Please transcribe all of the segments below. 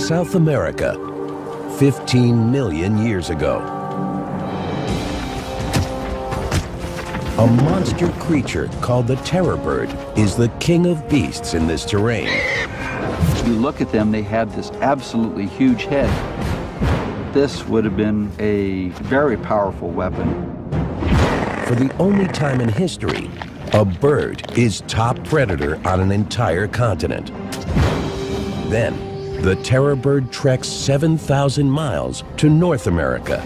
South America, 15 million years ago. A monster creature called the terror bird is the king of beasts in this terrain. You look at them, they had this absolutely huge head. This would have been a very powerful weapon. For the only time in history, a bird is top predator on an entire continent. Then, the terror bird treks 7,000 miles to North America.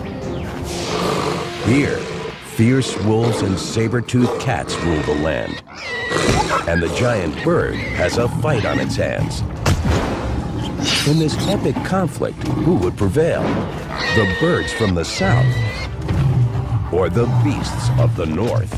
Here, fierce wolves and saber-toothed cats rule the land. And the giant bird has a fight on its hands. In this epic conflict, who would prevail? The birds from the south or the beasts of the north?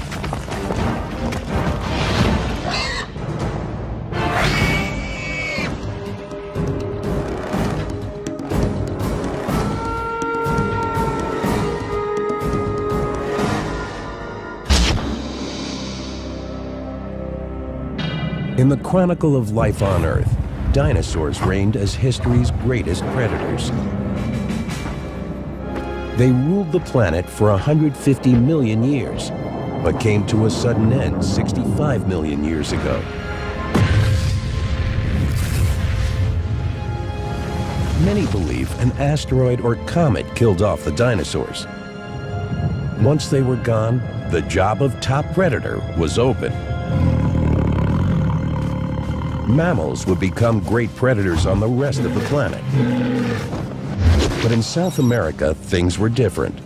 In the chronicle of life on Earth, dinosaurs reigned as history's greatest predators. They ruled the planet for 150 million years, but came to a sudden end 65 million years ago. Many believe an asteroid or comet killed off the dinosaurs. Once they were gone, the job of top predator was open. Mammals would become great predators on the rest of the planet. But in South America, things were different.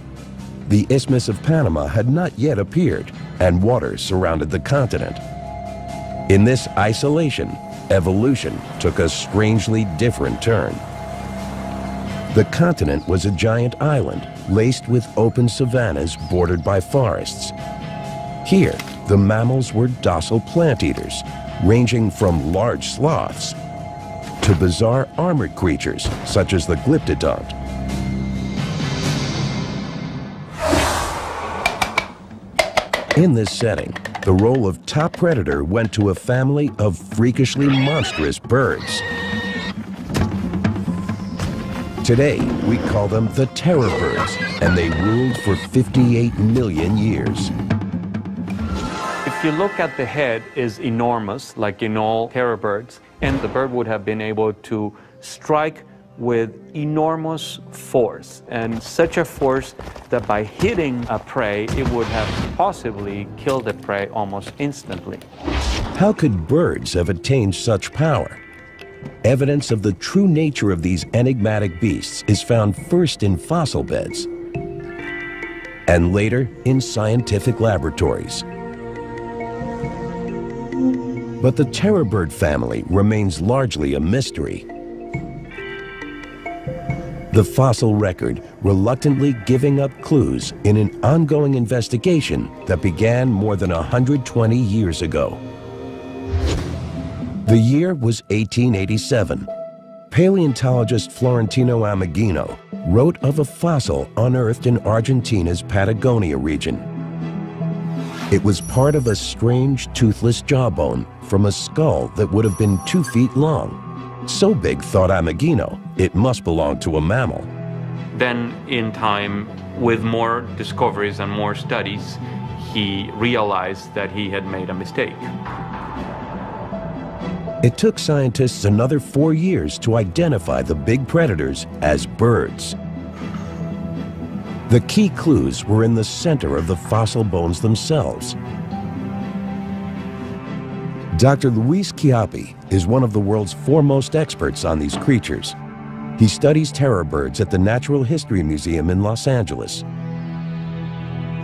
The Isthmus of Panama had not yet appeared, and waters surrounded the continent. In this isolation, evolution took a strangely different turn. The continent was a giant island, laced with open savannas bordered by forests. Here, the mammals were docile plant eaters, ranging from large sloths to bizarre armored creatures such as the glyptodont. In this setting, the role of top predator went to a family of freakishly monstrous birds. Today, we call them the terror birds, and they ruled for 58 million years. If you look at the head, is enormous, like in all terror birds, and the bird would have been able to strike with enormous force, and such a force that by hitting a prey, it would have possibly killed the prey almost instantly. How could birds have attained such power? Evidence of the true nature of these enigmatic beasts is found first in fossil beds and later in scientific laboratories. But the terror bird family remains largely a mystery. The fossil record reluctantly giving up clues in an ongoing investigation that began more than 120 years ago. The year was 1887. Paleontologist Florentino Ameghino wrote of a fossil unearthed in Argentina's Patagonia region. It was part of a strange toothless jawbone from a skull that would have been 2 feet long. So big, thought Ameghino, it must belong to a mammal. Then, in time, with more discoveries and more studies, he realized that he had made a mistake. It took scientists another 4 years to identify the big predators as birds. The key clues were in the center of the fossil bones themselves. Dr. Luis Chiappi is one of the world's foremost experts on these creatures. He studies terror birds at the Natural History Museum in Los Angeles.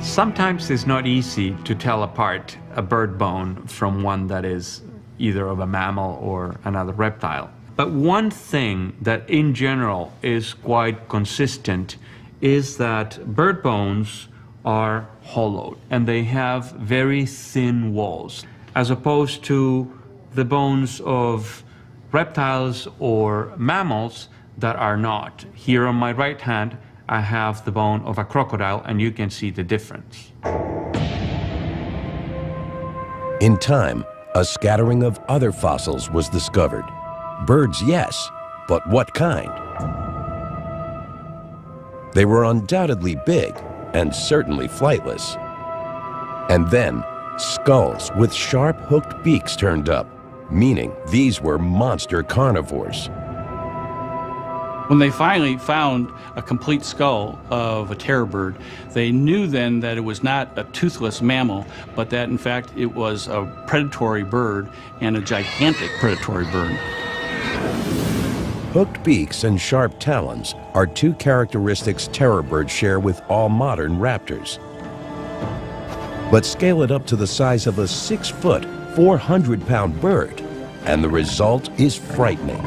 Sometimes it's not easy to tell apart a bird bone from one that is either of a mammal or another reptile. But one thing that in general is quite consistent is that bird bones are hollowed and they have very thin walls, as opposed to the bones of reptiles or mammals that are not. Here on my right hand, I have the bone of a crocodile, and you can see the difference. In time, a scattering of other fossils was discovered. Birds, yes, but what kind? They were undoubtedly big and certainly flightless. And then, skulls with sharp hooked beaks turned up, meaning these were monster carnivores. When they finally found a complete skull of a terror bird, they knew then that it was not a toothless mammal, but that in fact it was a predatory bird, and a gigantic predatory bird. Hooked beaks and sharp talons are two characteristics terror birds share with all modern raptors. But scale it up to the size of a 6-foot, 400-pound bird, and the result is frightening.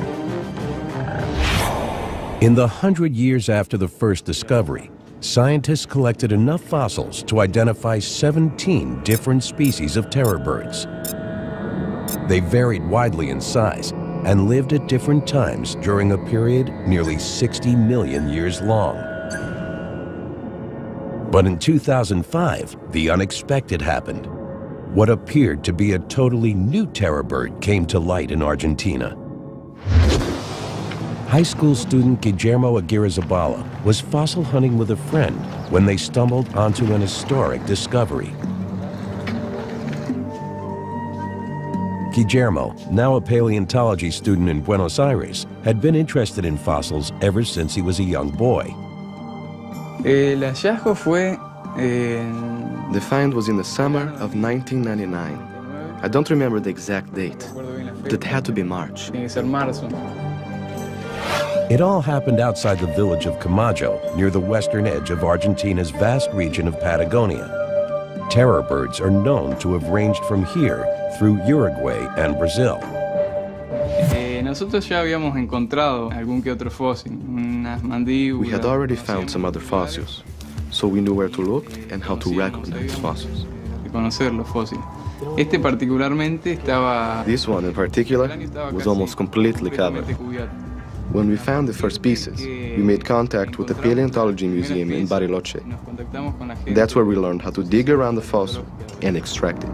In the 100 years after the first discovery, scientists collected enough fossils to identify 17 different species of terror birds. They varied widely in size and lived at different times during a period nearly 60 million years long. But in 2005, the unexpected happened. What appeared to be a totally new terror bird came to light in Argentina. High school student Guillermo Aguirre-Zabala was fossil hunting with a friend when they stumbled onto an historic discovery. Guillermo, now a paleontology student in Buenos Aires, had been interested in fossils ever since he was a young boy. The find was in the summer of 1999. I don't remember the exact date, but it had to be March. It all happened outside the village of Camacho, near the western edge of Argentina's vast region of Patagonia. Terror birds are known to have ranged from here through Uruguay and Brazil. We had already found some other fossils, so we knew where to look and how to recognize fossils. This one in particular was almost completely covered. When we found the first pieces, we made contact with the Paleontology Museum in Bariloche. That's where we learned how to dig around the fossil and extract it.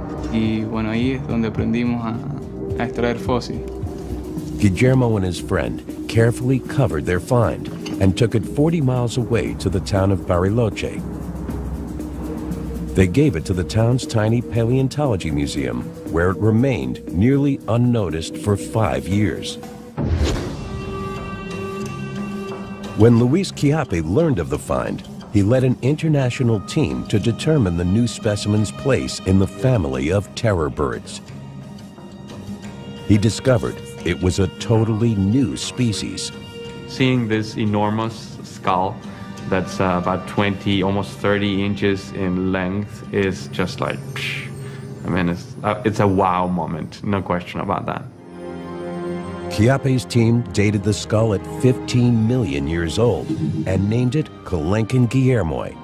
Guillermo and his friend carefully covered their find and took it 40 miles away to the town of Bariloche. They gave it to the town's tiny paleontology museum, where it remained nearly unnoticed for 5 years. When Luis Chiappe learned of the find, he led an international team to determine the new specimen's place in the family of terror birds. He discovered it was a totally new species. Seeing this enormous skull that's about 20, almost 30 inches in length is just like, psh. I mean, it's a wow moment, no question about that. Chiappe's team dated the skull at 15 million years old and named it Colencan guillermoi.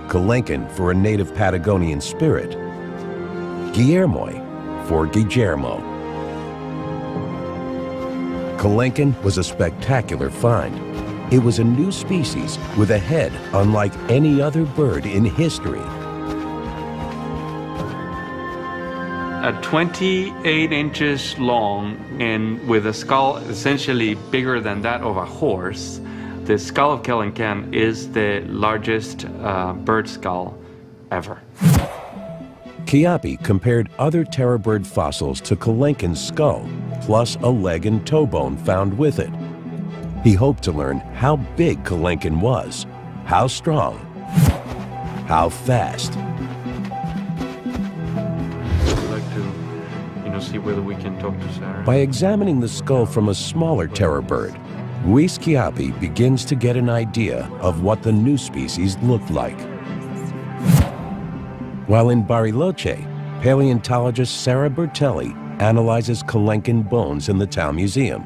Colencan for a native Patagonian spirit, guillermoi for Guillermo. Colencan was a spectacular find. It was a new species with a head unlike any other bird in history. At 28 inches long and with a skull essentially bigger than that of a horse, the skull of Colencan is the largest bird skull ever. Chiappe compared other terror bird fossils to Colencan's skull, plus a leg and toe bone found with it. He hoped to learn how big Colencan was, how strong, how fast. See whether we can talk to Sarah. By examining the skull from a smaller terror bird, Luis Chiappe begins to get an idea of what the new species looked like. While in Bariloche, paleontologist Sarah Bertelli analyzes Colencan bones in the town museum.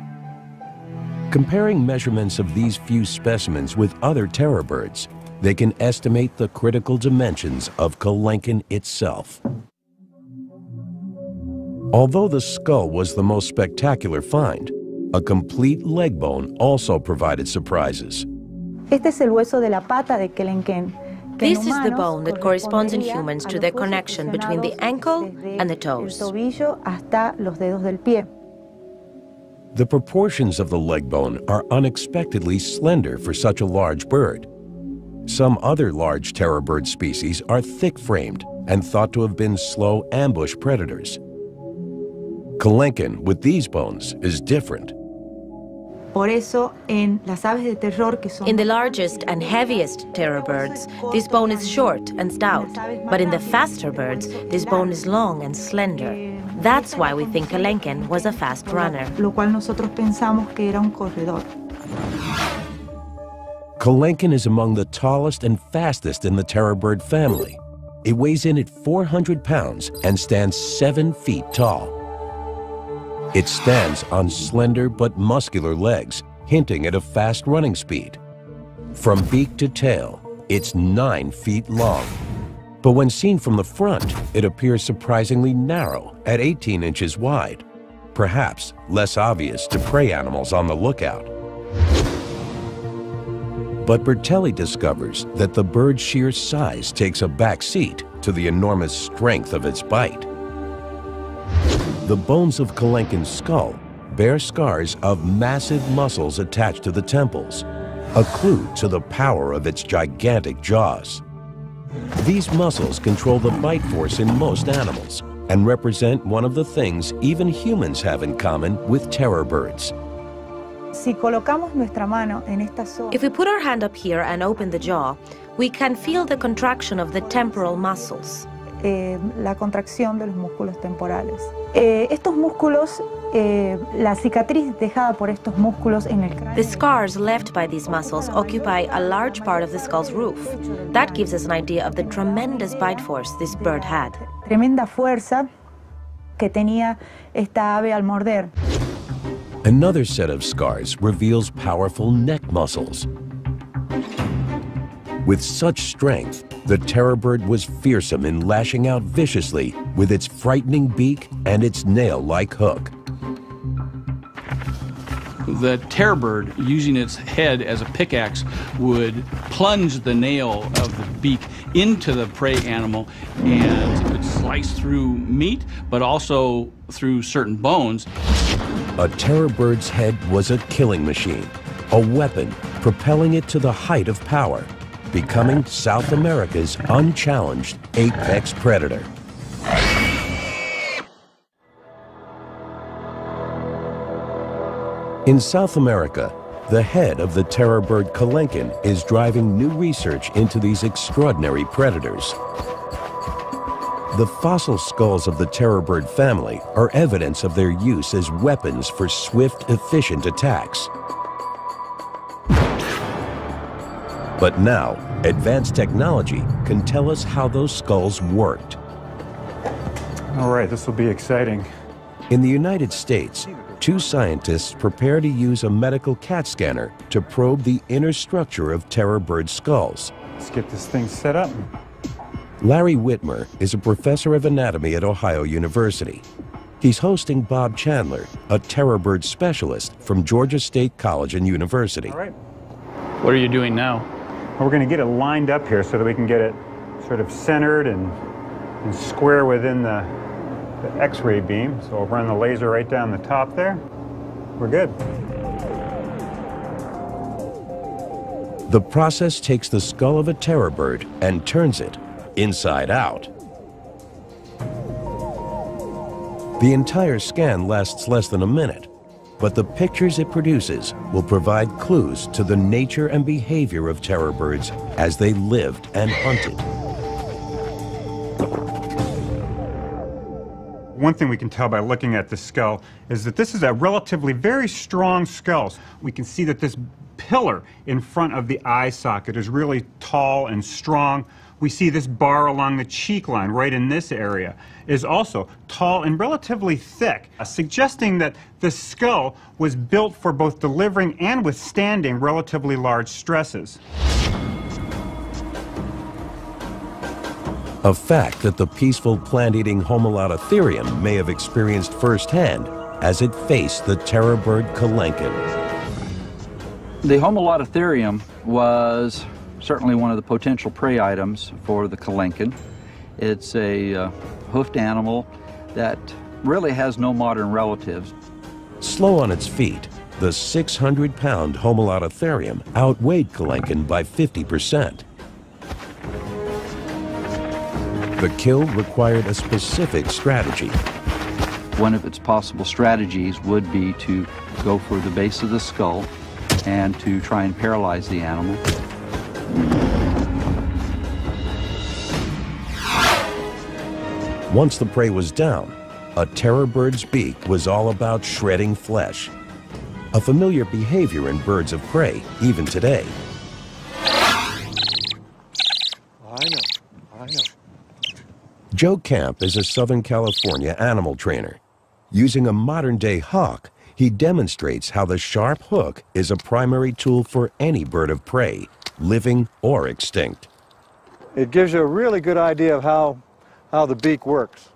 Comparing measurements of these few specimens with other terror birds, they can estimate the critical dimensions of Colencan itself. Although the skull was the most spectacular find, a complete leg bone also provided surprises. Este es el hueso de la pata de Colencan. This is the bone that corresponds in humans to the connection between the ankle and the toes. The proportions of the leg bone are unexpectedly slender for such a large bird. Some other large terror bird species are thick-framed and thought to have been slow ambush predators. Kelenken with these bones is different. Por eso, en las aves de terror, que son In the largest and heaviest terror birds, this bone is short and stout, but in the faster birds, this bone is long and slender. That's why we think Kelenken was a fast runner. lo cual nosotros pensamos que era un corredor. Kelenken is among the tallest and fastest in the terror bird family. It weighs in at 400 pounds and stands 7 feet tall. It stands on slender but muscular legs, hinting at a fast running speed. From beak to tail, it's 9 feet long. But when seen from the front, it appears surprisingly narrow at 18 inches wide, perhaps less obvious to prey animals on the lookout. But Bertelli discovers that the bird's sheer size takes a back seat to the enormous strength of its bite. The bones of Kelenken's skull bear scars of massive muscles attached to the temples, a clue to the power of its gigantic jaws. These muscles control the bite force in most animals and represent one of the things even humans have in common with terror birds. Si colocamos nuestra mano en esta zona, If we put our hand up here and open the jaw, we can feel the contraction of the temporal muscles. la contracción de los músculos temporales. Estos músculos, la cicatriz dejada por estos músculos en el cráneo. The scars left by these muscles occupy a large part of the skull's roof. That gives us an idea of the tremendous bite force this bird had. Tremenda fuerza que tenía esta ave al morder. Another set of scars reveals powerful neck muscles. With such strength, the terror bird was fearsome in lashing out viciously with its frightening beak and its nail-like hook. The terror bird, using its head as a pickaxe, would plunge the nail of the beak into the prey animal, and it would slice through meat, but also through certain bones. A terror bird's head was a killing machine, a weapon propelling it to the height of power, becoming South America's unchallenged apex predator. In South America, the head of the terror bird Kelenken is driving new research into these extraordinary predators. The fossil skulls of the terror bird family are evidence of their use as weapons for swift, efficient attacks. But now, advanced technology can tell us how those skulls worked. All right, this will be exciting. In the United States, 2 scientists prepare to use a medical CAT scanner to probe the inner structure of terror bird skulls. Let's get this thing set up. Larry Whitmer is a professor of anatomy at Ohio University. He's hosting Bob Chandler, a terror bird specialist from Georgia State College and University. All right. What are you doing now? Well, we're going to get it lined up here so that we can get it sort of centered and square within the X-ray beam. So we'll run the laser right down the top there. We're good. The process takes the skull of a terror bird and turns it inside out. The entire scan lasts less than a minute, but the pictures it produces will provide clues to the nature and behavior of terror birds as they lived and hunted. One thing we can tell by looking at this skull is that this is a relatively very strong skull. We can see that this pillar in front of the eye socket is really tall and strong. We see this bar along the cheek line right in this area is also tall and relatively thick, suggesting that the skull was built for both delivering and withstanding relatively large stresses. A fact that the peaceful plant-eating Homolototherium may have experienced firsthand as it faced the terror bird Kelenken. The Homolototherium was certainly one of the potential prey items for the Kelenken. It's a hoofed animal that really has no modern relatives. Slow on its feet, the 600-pound Homolototherium outweighed Kelenken by 50%. The kill required a specific strategy. One of its possible strategies would be to go for the base of the skull and to try and paralyze the animal. Once the prey was down, a terror bird's beak was all about shredding flesh, a familiar behavior in birds of prey even today. I know. Joe Camp is a Southern California animal trainer. Using a modern-day hawk, he demonstrates how the sharp hook is a primary tool for any bird of prey, living or extinct. It gives you a really good idea of how the beak works.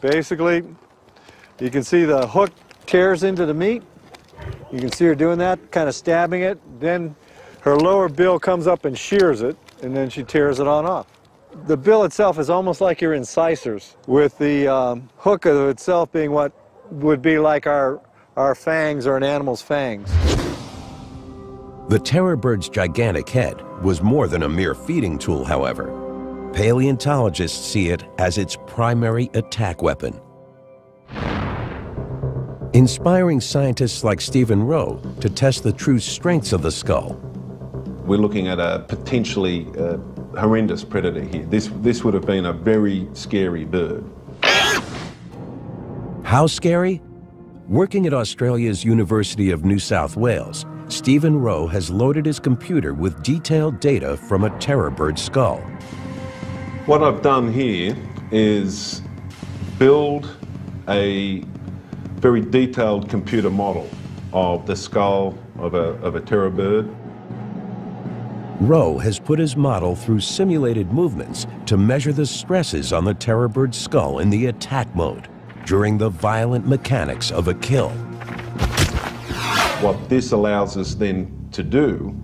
Basically, you can see the hook tears into the meat. You can see her doing that, kind of stabbing it. Then her lower bill comes up and shears it, and then she tears it on off. The bill itself is almost like your incisors, with the hook of itself being what would be like our fangs or an animal's fangs. The terror bird's gigantic head was more than a mere feeding tool, however. Paleontologists see it as its primary attack weapon. Inspiring scientists like Stephen Rowe to test the true strengths of the skull. We're looking at a potentially horrendous predator here. This would have been a very scary bird. How scary? Working at Australia's University of New South Wales, Stephen Rowe has loaded his computer with detailed data from a terror bird skull. What I've done here is build a very detailed computer model of the skull of a terror bird. Rowe has put his model through simulated movements to measure the stresses on the terror bird's skull in the attack mode during the violent mechanics of a kill. What this allows us then to do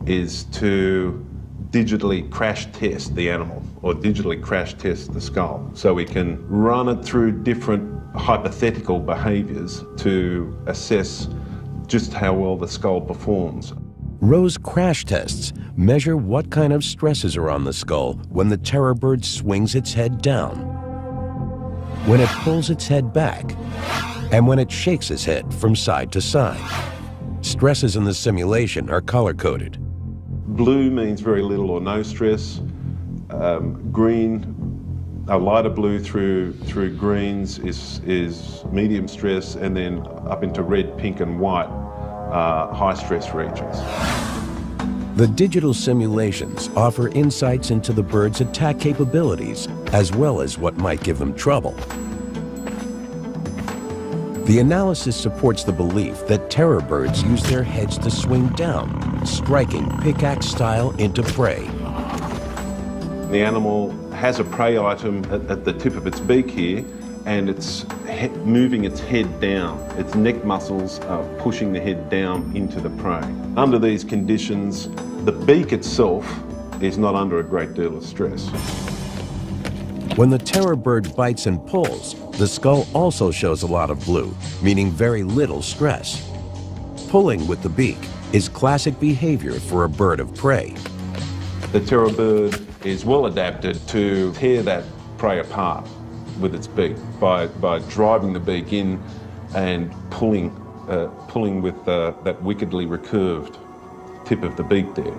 is to digitally crash test the animal, or digitally crash test the skull. So we can run it through different hypothetical behaviors to assess just how well the skull performs. Rowe's crash tests measure what kind of stresses are on the skull when the terror bird swings its head down, when it pulls its head back, and when it shakes its head from side to side. Stresses in the simulation are color-coded. Blue means very little or no stress. Green, a lighter blue through greens is medium stress, and then up into red, pink, and white, high stress regions. The digital simulations offer insights into the bird's attack capabilities, as well as what might give them trouble. The analysis supports the belief that terror birds use their heads to swing down, striking pickaxe style into prey. The animal has a prey item at the tip of its beak here, and it's moving its head down. Its neck muscles are pushing the head down into the prey. Under these conditions, the beak itself is not under a great deal of stress. When the terror bird bites and pulls, the skull also shows a lot of blue, meaning very little stress. Pulling with the beak is classic behavior for a bird of prey. The terror bird is well adapted to tear that prey apart with its beak by driving the beak in and pulling with that wickedly recurved tip of the beak there.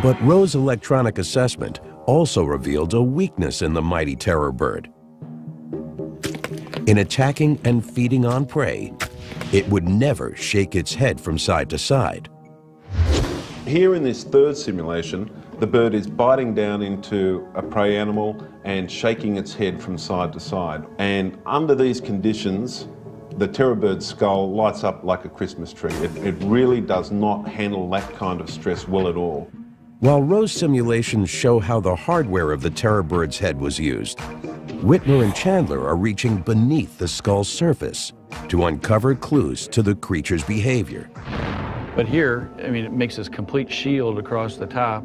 But Rowe's electronic assessment also revealed a weakness in the mighty terror bird. In attacking and feeding on prey, it would never shake its head from side to side. Here in this third simulation, the bird is biting down into a prey animal and shaking its head from side to side. And under these conditions, the terror bird's skull lights up like a Christmas tree. It really does not handle that kind of stress well at all. While Rowe's simulations show how the hardware of the terror bird's head was used, Whitmer and Chandler are reaching beneath the skull's surface to uncover clues to the creature's behavior. But here, I mean, it makes this complete shield across the top.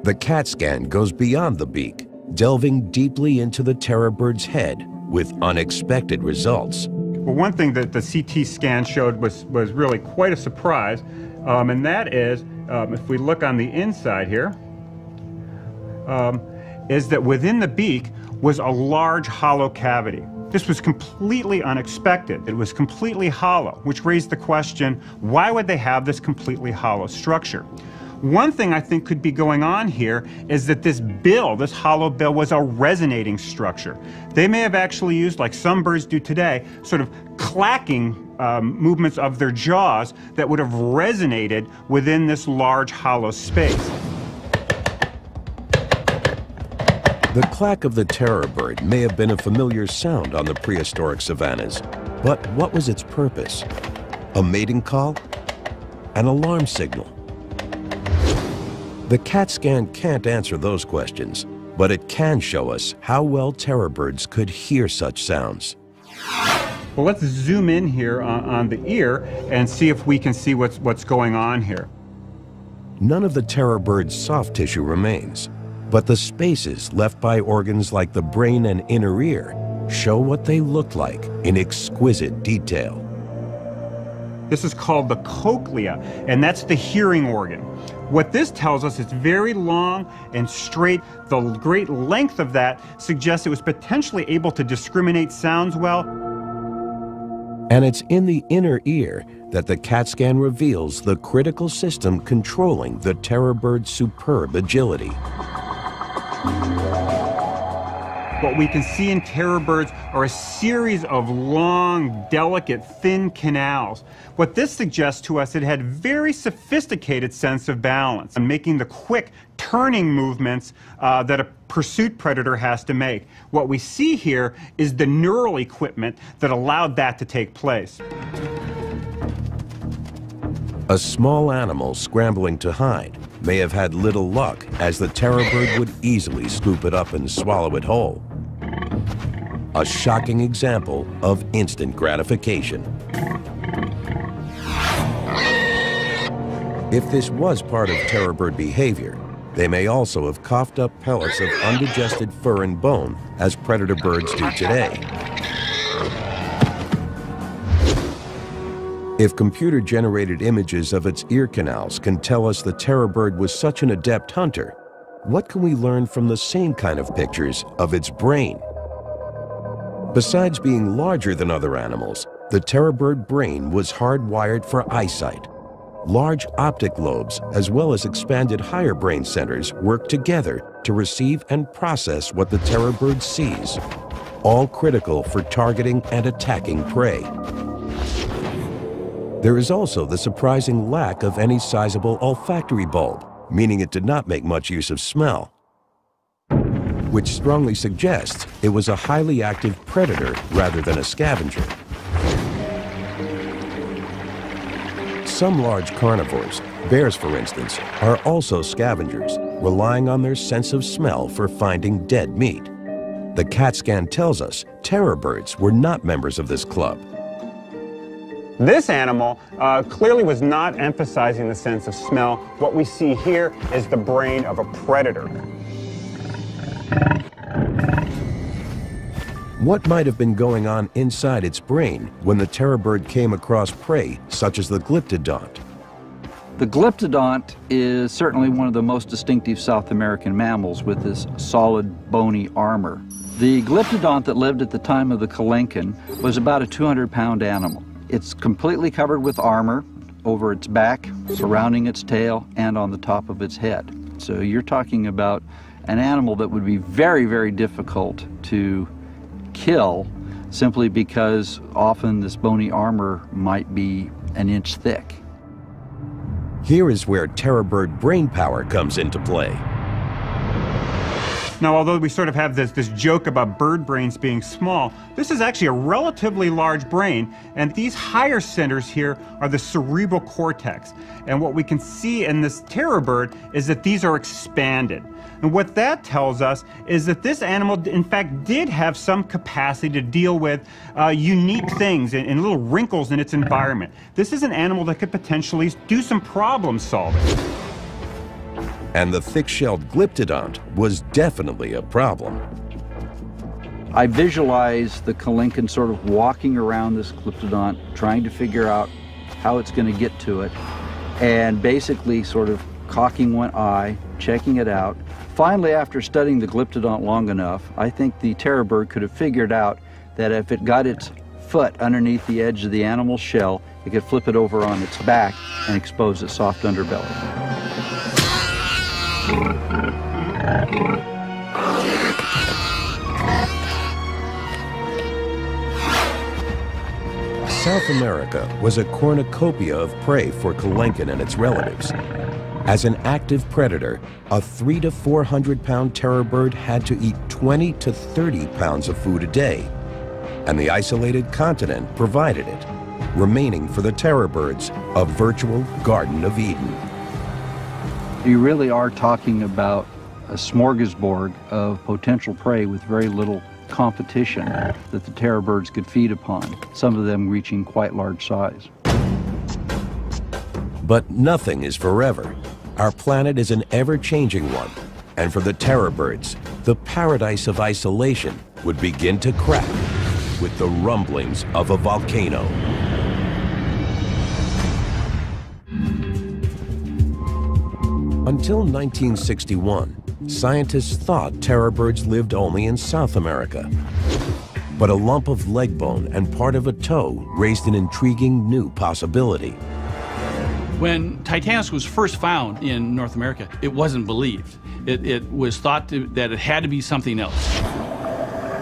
The CAT scan goes beyond the beak, delving deeply into the terror bird's head with unexpected results. Well, one thing that the CT scan showed was really quite a surprise, and that is, if we look on the inside here, is that within the beak was a large hollow cavity. This was completely unexpected. It was completely hollow, which raised the question, why would they have this completely hollow structure? One thing I think could be going on here is that this bill, this hollow bill, was a resonating structure. They may have actually used, like some birds do today, sort of clacking movements of their jaws that would have resonated within this large hollow space. The clack of the terror bird may have been a familiar sound on the prehistoric savannas, but what was its purpose? A mating call? An alarm signal? The CAT scan can't answer those questions, but it can show us how well terror birds could hear such sounds. Well, let's zoom in here on the ear and see if we can see what's going on here. None of the terror bird's soft tissue remains, but the spaces left by organs like the brain and inner ear show what they looked like in exquisite detail. This is called the cochlea, and that's the hearing organ. What this tells us, it's very long and straight. The great length of that suggests it was potentially able to discriminate sounds well. And it's in the inner ear that the CAT scan reveals the critical system controlling the terror bird's superb agility. What we can see in terror birds are a series of long, delicate, thin canals. What this suggests to us, it had very sophisticated sense of balance and making the quick turning movements that a pursuit predator has to make. What we see here is the neural equipment that allowed that to take place. A small animal scrambling to hide may have had little luck, as the terror bird would easily scoop it up and swallow it whole. A shocking example of instant gratification. If this was part of terror bird behavior, they may also have coughed up pellets of undigested fur and bone, as predator birds do today. If computer-generated images of its ear canals can tell us the terror bird was such an adept hunter, what can we learn from the same kind of pictures of its brain? Besides being larger than other animals, the terror bird brain was hardwired for eyesight. Large optic lobes, as well as expanded higher brain centers, work together to receive and process what the terror bird sees, all critical for targeting and attacking prey. There is also the surprising lack of any sizable olfactory bulb, meaning it did not make much use of smell, which strongly suggests it was a highly active predator rather than a scavenger. Some large carnivores, bears for instance, are also scavengers, relying on their sense of smell for finding dead meat. The CAT scan tells us terror birds were not members of this club. This animal clearly was not emphasizing the sense of smell. What we see here is the brain of a predator. What might have been going on inside its brain when the terror bird came across prey such as the glyptodont? The glyptodont is certainly one of the most distinctive South American mammals with this solid bony armor. The glyptodont that lived at the time of the Kalenkin was about a 200-pound animal. It's completely covered with armor over its back, surrounding its tail, and on the top of its head. So you're talking about an animal that would be very, very difficult to kill simply because often this bony armor might be an inch thick. Here is where terror bird brain power comes into play. Now, although we sort of have this joke about bird brains being small, this is actually a relatively large brain, and these higher centers here are the cerebral cortex. And what we can see in this terror bird is that these are expanded. And what that tells us is that this animal, in fact, did have some capacity to deal with unique things and little wrinkles in its environment. This is an animal that could potentially do some problem solving. And the thick-shelled glyptodont was definitely a problem. I visualize the Kalinkin sort of walking around this glyptodont, trying to figure out how it's going to get to it, and basically sort of cocking one eye, checking it out. Finally, after studying the glyptodont long enough, I think the terror bird could have figured out that if it got its foot underneath the edge of the animal's shell, it could flip it over on its back and expose its soft underbelly. South America was a cornucopia of prey for Kalinkin and its relatives. As an active predator, a 300 to 400 pound terror bird had to eat 20 to 30 pounds of food a day, and the isolated continent provided it, remaining for the terror birds a virtual Garden of Eden. You really are talking about a smorgasbord of potential prey with very little competition that the terror birds could feed upon, some of them reaching quite large size. But nothing is forever. Our planet is an ever-changing one, and for the terror birds, the paradise of isolation would begin to crack with the rumblings of a volcano. Until 1961, scientists thought terror birds lived only in South America. But a lump of leg bone and part of a toe raised an intriguing new possibility. When Titanus was first found in North America, it wasn't believed. It was thought that it had to be something else.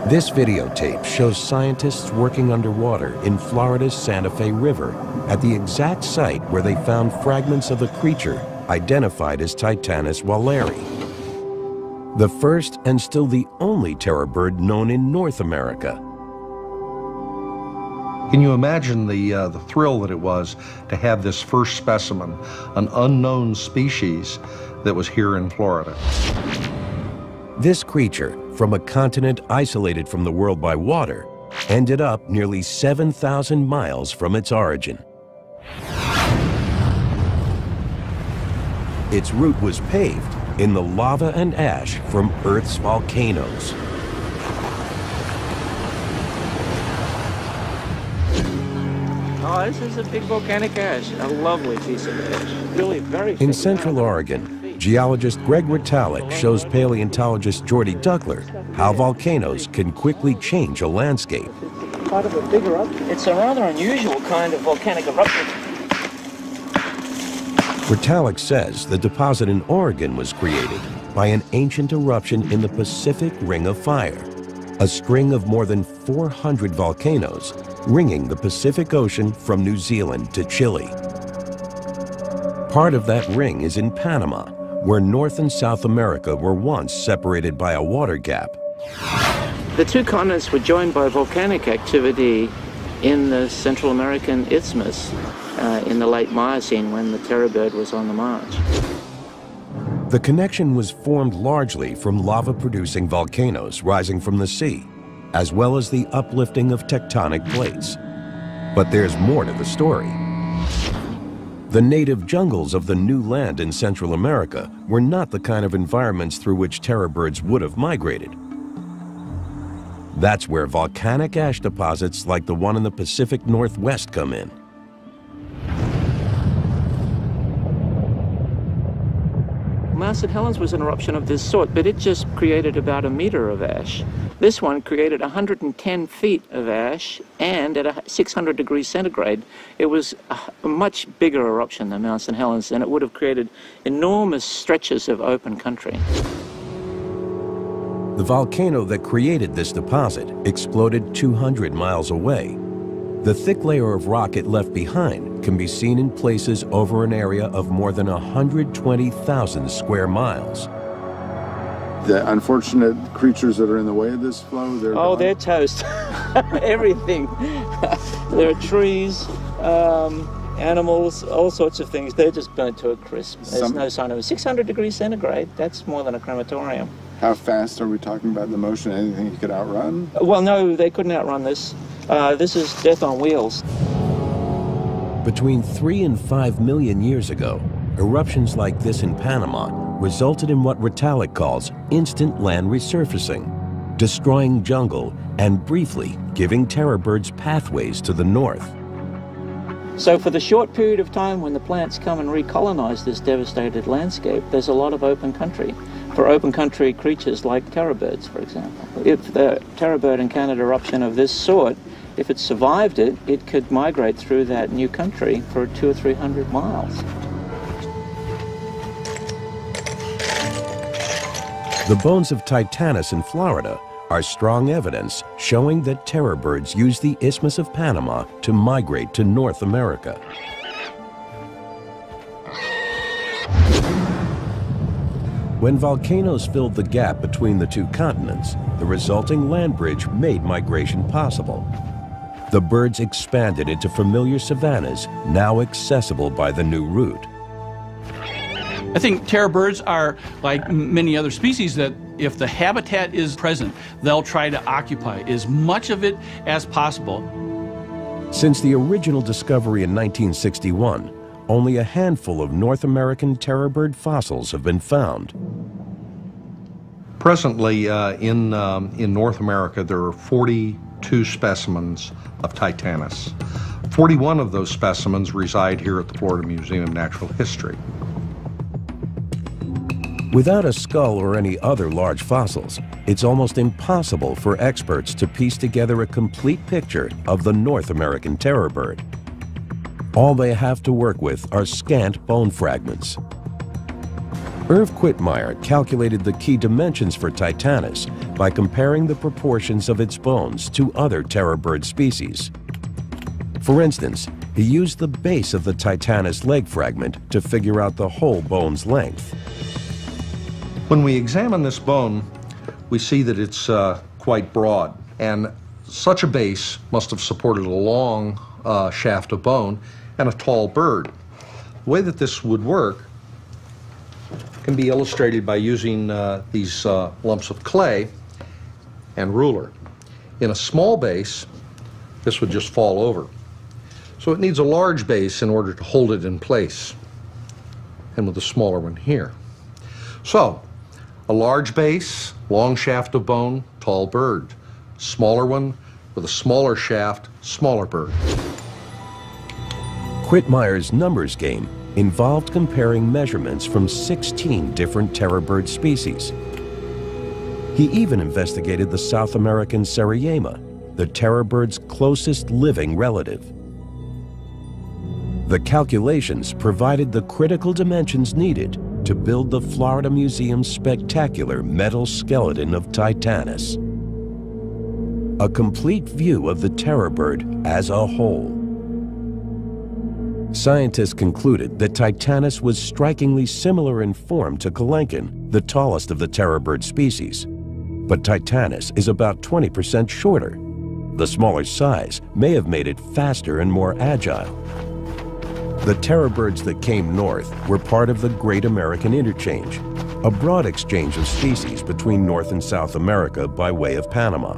This videotape shows scientists working underwater in Florida's Santa Fe River at the exact site where they found fragments of a creature identified as Titanus walleri, the first and still the only terror bird known in North America. Can you imagine the thrill that it was to have this first specimen, an unknown species that was here in Florida? This creature, from a continent isolated from the world by water, ended up nearly 7,000 miles from its origin. Its route was paved in the lava and ash from Earth's volcanoes. Oh, this is a big volcanic ash, a lovely piece of ash. Really very In Central Oregon, geologist Greg Ritalik shows paleontologist Jordy Duckler how volcanoes can quickly change a landscape. Part of a big eruption. It's a rather unusual kind of volcanic eruption. Ritalik says the deposit in Oregon was created by an ancient eruption in the Pacific Ring of Fire, a string of more than 400 volcanoes ringing the Pacific Ocean from New Zealand to Chile. Part of that ring is in Panama, where North and South America were once separated by a water gap. The two continents were joined by volcanic activity in the Central American Isthmus in the late Miocene when the terror bird was on the march. The connection was formed largely from lava-producing volcanoes rising from the sea, as well as the uplifting of tectonic plates. But there's more to the story. The native jungles of the new land in Central America were not the kind of environments through which terror birds would have migrated. That's where volcanic ash deposits like the one in the Pacific Northwest come in. Mount St. Helens was an eruption of this sort, but it just created about a meter of ash. This one created 110 feet of ash, and at 600 degrees centigrade, it was a much bigger eruption than Mount St. Helens, and it would have created enormous stretches of open country. The volcano that created this deposit exploded 200 miles away. The thick layer of rock it left behind can be seen in places over an area of more than 120,000 square miles. The unfortunate creatures that are in the way of this flow, they're gone. They're toast. Everything. There are trees, animals, all sorts of things. They're just burnt to a crisp. There's no sign of it. 600 degrees centigrade, that's more than a crematorium. How fast are we talking about in the motion? Anything you could outrun? Well, no, they couldn't outrun this. This is death on wheels. Between 3 and 5 million years ago, eruptions like this in Panama resulted in what Ritalik calls instant land resurfacing, destroying jungle and briefly giving terror birds pathways to the north. So for the short period of time when the plants come and recolonize this devastated landscape, there's a lot of open country for open country creatures like terror birds, for example. If the terror bird encountered eruption of this sort, if it survived it, it could migrate through that new country for 200 or 300 miles. The bones of Titanus in Florida are strong evidence showing that terror birds use the Isthmus of Panama to migrate to North America. When volcanoes filled the gap between the two continents, the resulting land bridge made migration possible. The birds expanded into familiar savannas, now accessible by the new route. I think terror birds are like many other species that if the habitat is present, they'll try to occupy as much of it as possible. Since the original discovery in 1961, only a handful of North American terror bird fossils have been found. Presently, in North America, there are 42 specimens of Titanus. 41 of those specimens reside here at the Florida Museum of Natural History. Without a skull or any other large fossils, it's almost impossible for experts to piece together a complete picture of the North American terror bird. All they have to work with are scant bone fragments. Irv Quitmeyer calculated the key dimensions for Titanus by comparing the proportions of its bones to other terror bird species. For instance, he used the base of the Titanus leg fragment to figure out the whole bone's length. When we examine this bone, we see that it's quite broad, and such a base must have supported a long shaft of bone and a tall bird. The way that this would work can be illustrated by using these lumps of clay and ruler. In a small base, this would just fall over. So it needs a large base in order to hold it in place, and with a smaller one here. So, a large base, long shaft of bone, tall bird. Smaller one with a smaller shaft, smaller bird. Quitmeyer's numbers game involved comparing measurements from 16 different terror bird species. He even investigated the South American Seriema, the terror bird's closest living relative. The calculations provided the critical dimensions needed to build the Florida Museum's spectacular metal skeleton of Titanus. A complete view of the terror bird as a whole. Scientists concluded that Titanus was strikingly similar in form to Kelenken, the tallest of the terror bird species. But Titanus is about 20% shorter. The smaller size may have made it faster and more agile. The terror birds that came north were part of the Great American Interchange, a broad exchange of species between North and South America by way of Panama.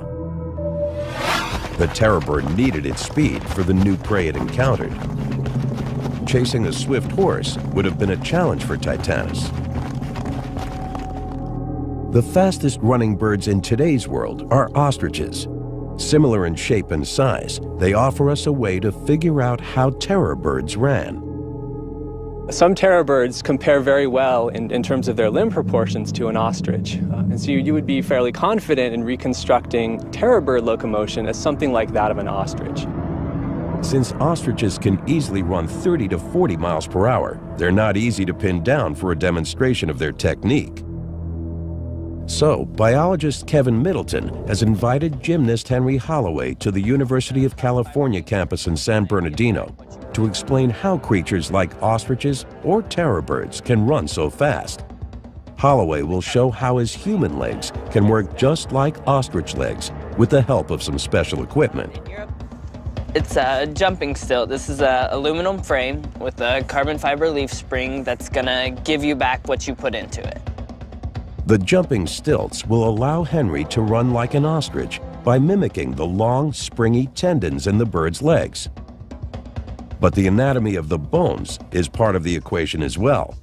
The terror bird needed its speed for the new prey it encountered. Chasing a swift horse would have been a challenge for Titanus. The fastest running birds in today's world are ostriches. Similar in shape and size, they offer us a way to figure out how terror birds ran. Some terror birds compare very well in terms of their limb proportions to an ostrich. And so you would be fairly confident in reconstructing terror bird locomotion as something like that of an ostrich. Since ostriches can easily run 30 to 40 miles per hour, they're not easy to pin down for a demonstration of their technique. So, biologist Kevin Middleton has invited gymnast Henry Holloway to the University of California campus in San Bernardino to explain how creatures like ostriches or terror birds can run so fast. Holloway will show how his human legs can work just like ostrich legs with the help of some special equipment. It's a jumping stilt. This is an aluminum frame with a carbon fiber leaf spring that's gonna give you back what you put into it. The jumping stilts will allow Henry to run like an ostrich by mimicking the long, springy tendons in the bird's legs. But the anatomy of the bones is part of the equation as well.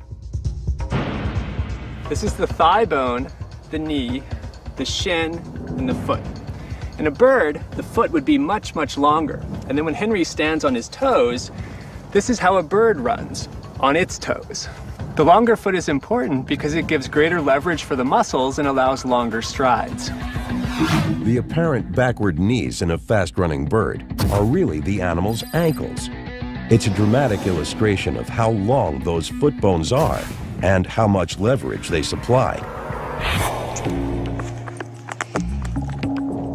This is the thigh bone, the knee, the shin, and the foot. In a bird, the foot would be much, much longer. And then when Henry stands on his toes, this is how a bird runs, on its toes. The longer foot is important because it gives greater leverage for the muscles and allows longer strides. The apparent backward knees in a fast-running bird are really the animal's ankles. It's a dramatic illustration of how long those foot bones are and how much leverage they supply.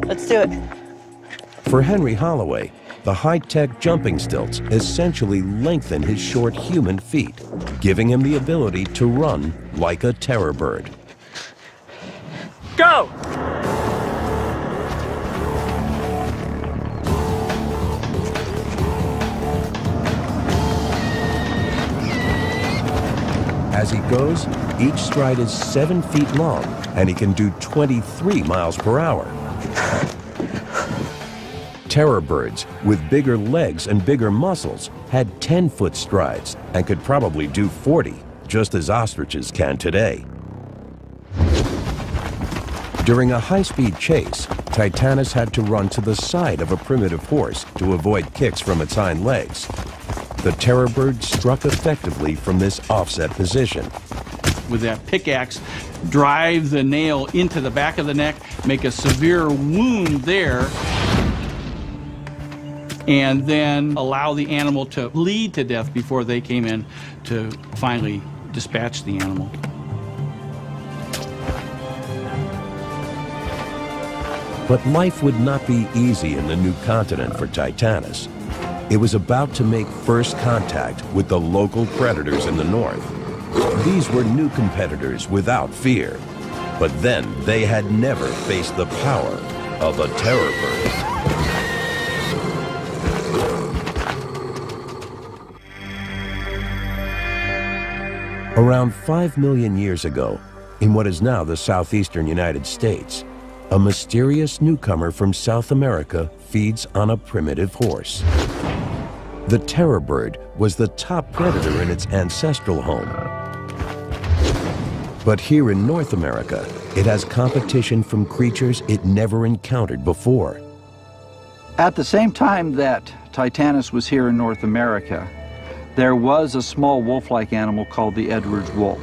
Let's do it. For Henry Holloway, the high-tech jumping stilts essentially lengthen his short human feet, giving him the ability to run like a terror bird. Go! As he goes, each stride is 7 feet long, and he can do 23 miles per hour. Terror birds, with bigger legs and bigger muscles, had 10-foot strides and could probably do 40, just as ostriches can today. During a high-speed chase, Titanus had to run to the side of a primitive horse to avoid kicks from its hind legs. The terror bird struck effectively from this offset position. With that pickaxe, drive the nail into the back of the neck, make a severe wound there, and then allow the animal to bleed to death before they came in to finally dispatch the animal. But life would not be easy in the new continent for Titanus. It was about to make first contact with the local predators in the north. These were new competitors without fear, but then they had never faced the power of a terror bird. Around 5 million years ago, in what is now the southeastern United States, a mysterious newcomer from South America feeds on a primitive horse. The terror bird was the top predator in its ancestral home. But here in North America, it has competition from creatures it never encountered before. At the same time that Titanus was here in North America, there was a small wolf-like animal called the Edwards wolf.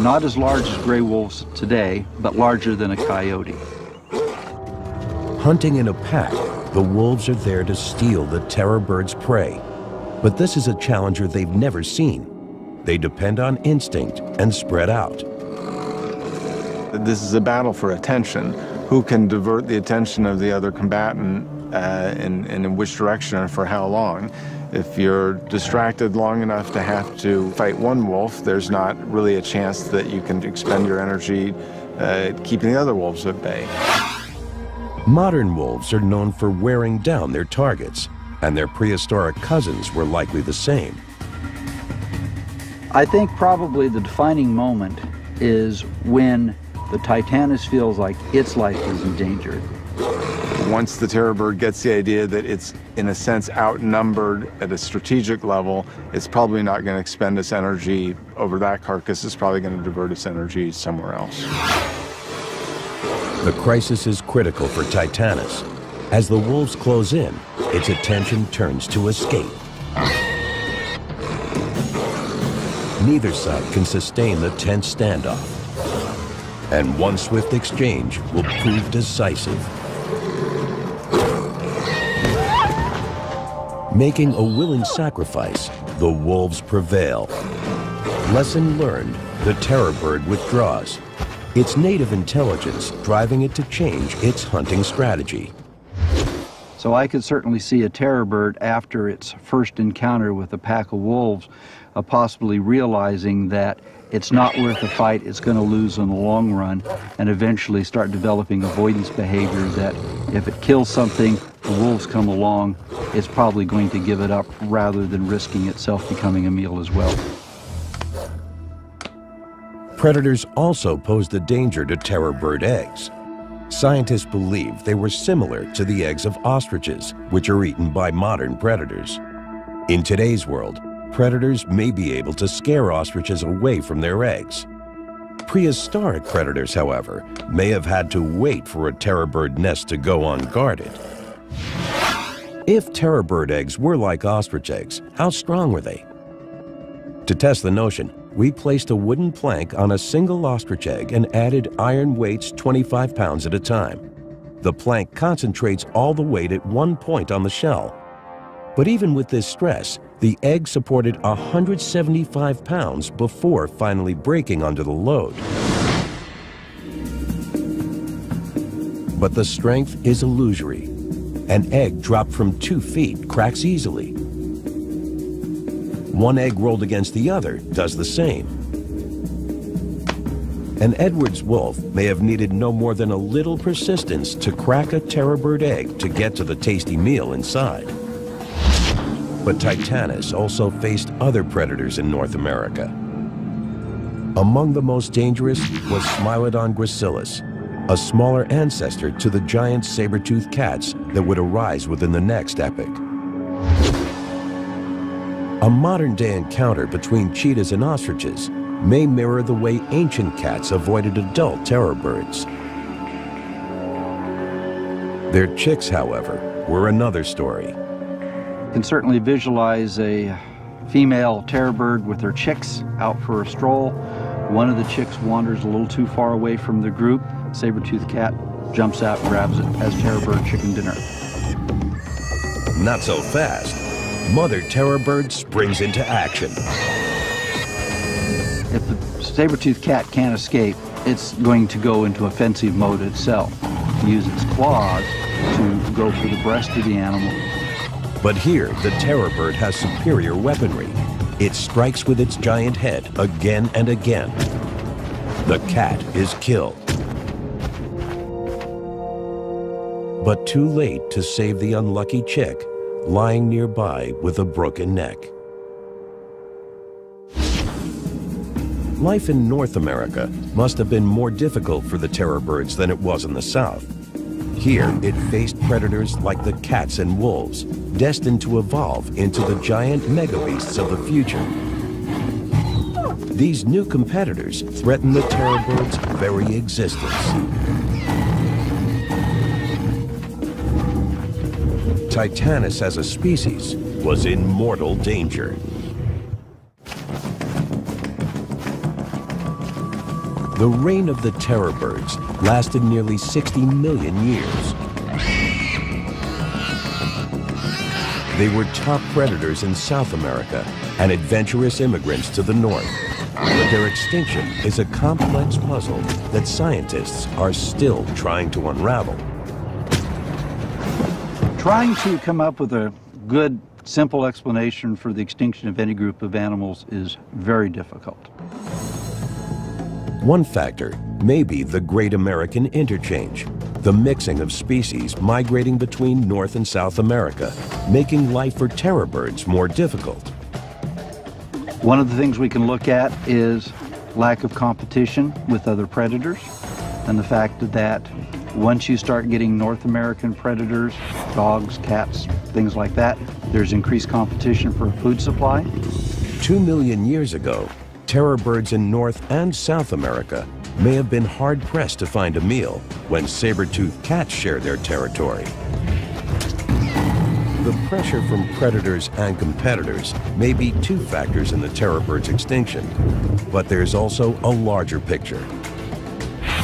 Not as large as gray wolves today, but larger than a coyote. Hunting in a pack, the wolves are there to steal the terror bird's prey. But this is a challenger they've never seen. They depend on instinct and spread out. This is a battle for attention. Who can divert the attention of the other combatant and in which direction and for how long? If you're distracted long enough to have to fight one wolf, there's not really a chance that you can expend your energy keeping the other wolves at bay. Modern wolves are known for wearing down their targets, and their prehistoric cousins were likely the same. I think probably the defining moment is when the Titanus feels like its life is endangered. Once the terror bird gets the idea that it's, in a sense, outnumbered at a strategic level, it's probably not going to expend its energy over that carcass. It's probably going to divert its energy somewhere else. The crisis is critical for Titanus. As the wolves close in, its attention turns to escape. Neither side can sustain the tense standoff, and one swift exchange will prove decisive. Making a willing sacrifice, the wolves prevail. Lesson learned, the terror bird withdraws. Its native intelligence driving it to change its hunting strategy. So I could certainly see a terror bird after its first encounter with a pack of wolves possibly realizing that it's not worth the fight, it's going to lose in the long run, and eventually start developing avoidance behavior that if it kills something, the wolves come along, it's probably going to give it up rather than risking itself becoming a meal as well. Predators also posed a danger to terror bird eggs. Scientists believe they were similar to the eggs of ostriches, which are eaten by modern predators. In today's world, predators may be able to scare ostriches away from their eggs. Prehistoric predators, however, may have had to wait for a terror bird nest to go unguarded. If terror bird eggs were like ostrich eggs, how strong were they? To test the notion, we placed a wooden plank on a single ostrich egg and added iron weights 25 pounds at a time. The plank concentrates all the weight at one point on the shell. But even with this stress, the egg supported 175 pounds before finally breaking under the load. But the strength is illusory. An egg dropped from 2 feet cracks easily. One egg rolled against the other does the same. An Edwards wolf may have needed no more than a little persistence to crack a terror bird egg to get to the tasty meal inside. But Titanus also faced other predators in North America. Among the most dangerous was Smilodon gracilis, a smaller ancestor to the giant saber-toothed cats that would arise within the next epoch. A modern-day encounter between cheetahs and ostriches may mirror the way ancient cats avoided adult terror birds. Their chicks, however, were another story. You can certainly visualize a female terror bird with her chicks out for a stroll. One of the chicks wanders a little too far away from the group. Saber-toothed cat jumps out, grabs it, has terror bird chicken dinner. Not so fast. Mother terror bird springs into action. If the saber-toothed cat can't escape, it's going to go into offensive mode itself, use its claws to go for the breast of the animal. But here, the terror bird has superior weaponry. It strikes with its giant head again and again. The cat is killed. But too late to save the unlucky chick, lying nearby with a broken neck. Life in North America must have been more difficult for the terror birds than it was in the South. Here, it faced predators like the cats and wolves, destined to evolve into the giant megabeasts of the future. These new competitors threaten the terror bird's very existence. Titanus as a species was in mortal danger. The reign of the terror birds lasted nearly 60 million years. They were top predators in South America and adventurous immigrants to the north. But their extinction is a complex puzzle that scientists are still trying to unravel. Trying to come up with a good, simple explanation for the extinction of any group of animals is very difficult. One factor may be the Great American Interchange, the mixing of species migrating between North and South America, making life for terror birds more difficult. One of the things we can look at is lack of competition with other predators, and the fact that once you start getting North American predators, dogs, cats, things like that, there's increased competition for a food supply. 2 million years ago, terror birds in North and South America may have been hard-pressed to find a meal when saber-toothed cats shared their territory. The pressure from predators and competitors may be two factors in the terror bird's extinction, but there's also a larger picture.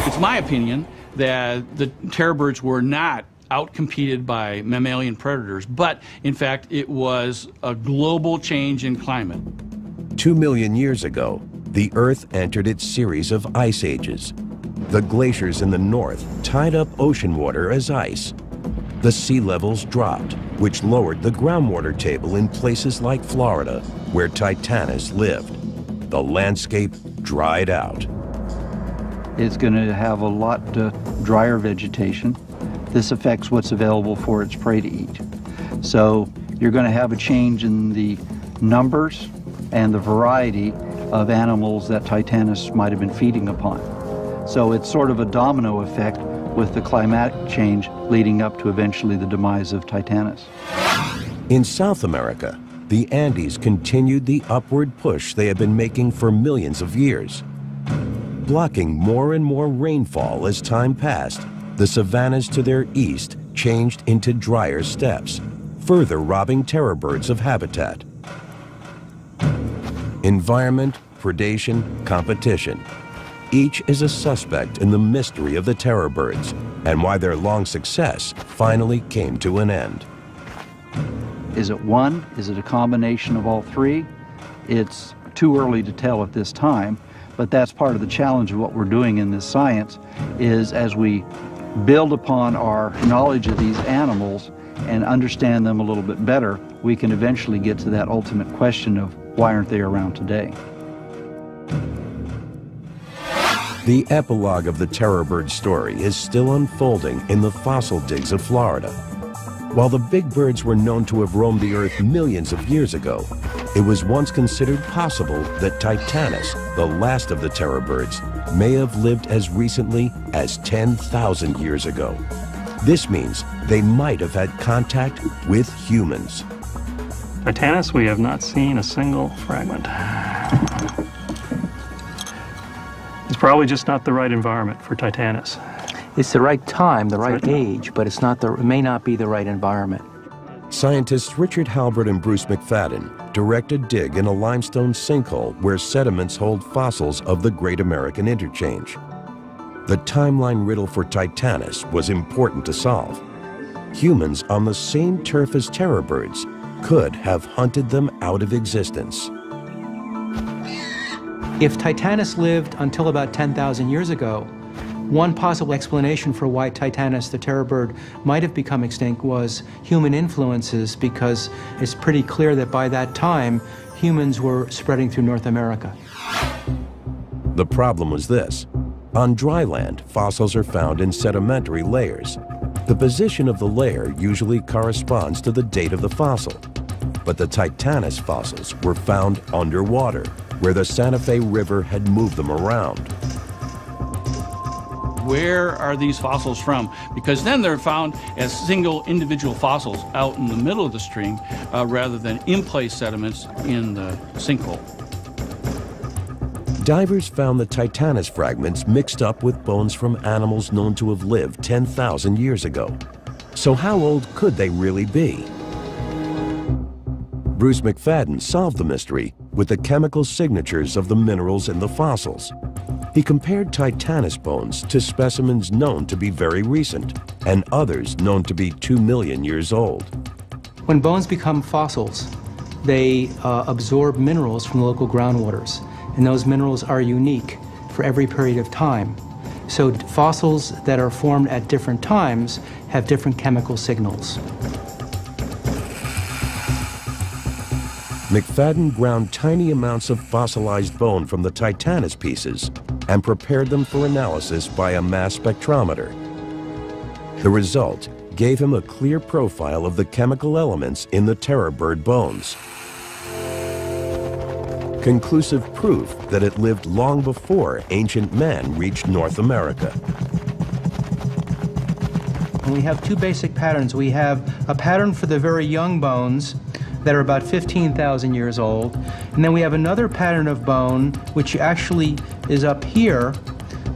It's my opinion that the terror birds were not outcompeted by mammalian predators, but in fact it was a global change in climate. 2 million years ago, the Earth entered its series of ice ages. The glaciers in the north tied up ocean water as ice. The sea levels dropped, which lowered the groundwater table in places like Florida, where Titanus lived. The landscape dried out. It's going to have a lot drier vegetation. This affects what's available for its prey to eat. So you're going to have a change in the numbers and the variety of animals that Titanus might have been feeding upon. So it's sort of a domino effect with the climatic change leading up to eventually the demise of Titanus. In South America, the Andes continued the upward push they had been making for millions of years. blocking more and more rainfall as time passed, the savannas to their east changed into drier steppes, further robbing terror birds of habitat. Environment, predation, competition. Each is a suspect in the mystery of the terror birds and why their long success finally came to an end. Is it one? Is it a combination of all three? It's too early to tell at this time, but that's part of the challenge of what we're doing in this science, is as we build upon our knowledge of these animals and understand them a little bit better, we can eventually get to that ultimate question of why aren't they around today? The epilogue of the terror bird story is still unfolding in the fossil digs of Florida. While the big birds were known to have roamed the earth millions of years ago, it was once considered possible that Titanus, the last of the terror birds, may have lived as recently as 10,000 years ago. This means they might have had contact with humans. Titanus, we have not seen a single fragment. It's probably just not the right environment for Titanus. It's the right time, the right age, but it's not it may not be the right environment. Scientists Richard Halbert and Bruce McFadden direct a dig in a limestone sinkhole where sediments hold fossils of the Great American Interchange. The timeline riddle for Titanus was important to solve. Humans on the same turf as terror birds could have hunted them out of existence. If Titanus lived until about 10,000 years ago, one possible explanation for why Titanus, the terror bird, might have become extinct was human influences, because it's pretty clear that by that time, humans were spreading through North America. The problem was this. On dry land, fossils are found in sedimentary layers. The position of the layer usually corresponds to the date of the fossil. But the Titanus fossils were found underwater, where the Santa Fe River had moved them around. Where are these fossils from? Because then they're found as single individual fossils out in the middle of the stream rather than in-place sediments in the sinkhole. Divers found the Titanus fragments mixed up with bones from animals known to have lived 10,000 years ago. So how old could they really be? Bruce McFadden solved the mystery with the chemical signatures of the minerals in the fossils. He compared Titanus bones to specimens known to be very recent and others known to be 2 million years old. When bones become fossils, they absorb minerals from the local groundwaters, and those minerals are unique for every period of time. So fossils that are formed at different times have different chemical signals. McFadden ground tiny amounts of fossilized bone from the Titanus pieces and prepared them for analysis by a mass spectrometer. The result gave him a clear profile of the chemical elements in the terror bird bones. Conclusive proof that it lived long before ancient man reached North America. And we have two basic patterns. We have a pattern for the very young bones that are about 15,000 years old. And then we have another pattern of bone, which actually is up here,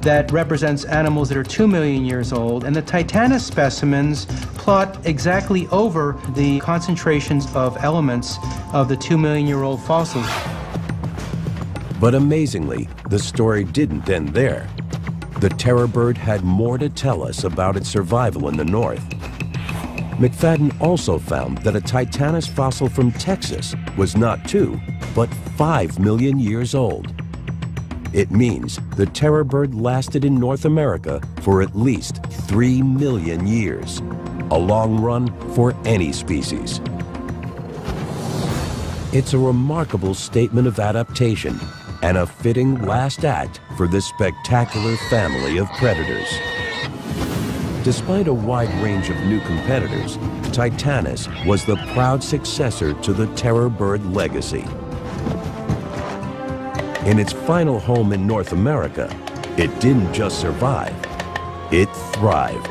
that represents animals that are 2 million years old. And the Titanus specimens plot exactly over the concentrations of elements of the 2 million-year-old fossils. But amazingly, the story didn't end there. The terror bird had more to tell us about its survival in the north. McFadden also found that a Titanus fossil from Texas was not 2, but 5 million years old. It means the terror bird lasted in North America for at least 3 million years, a long run for any species. It's a remarkable statement of adaptation and a fitting last act for this spectacular family of predators. Despite a wide range of new competitors, Titanus was the proud successor to the terror bird legacy. In its final home in North America, it didn't just survive, it thrived.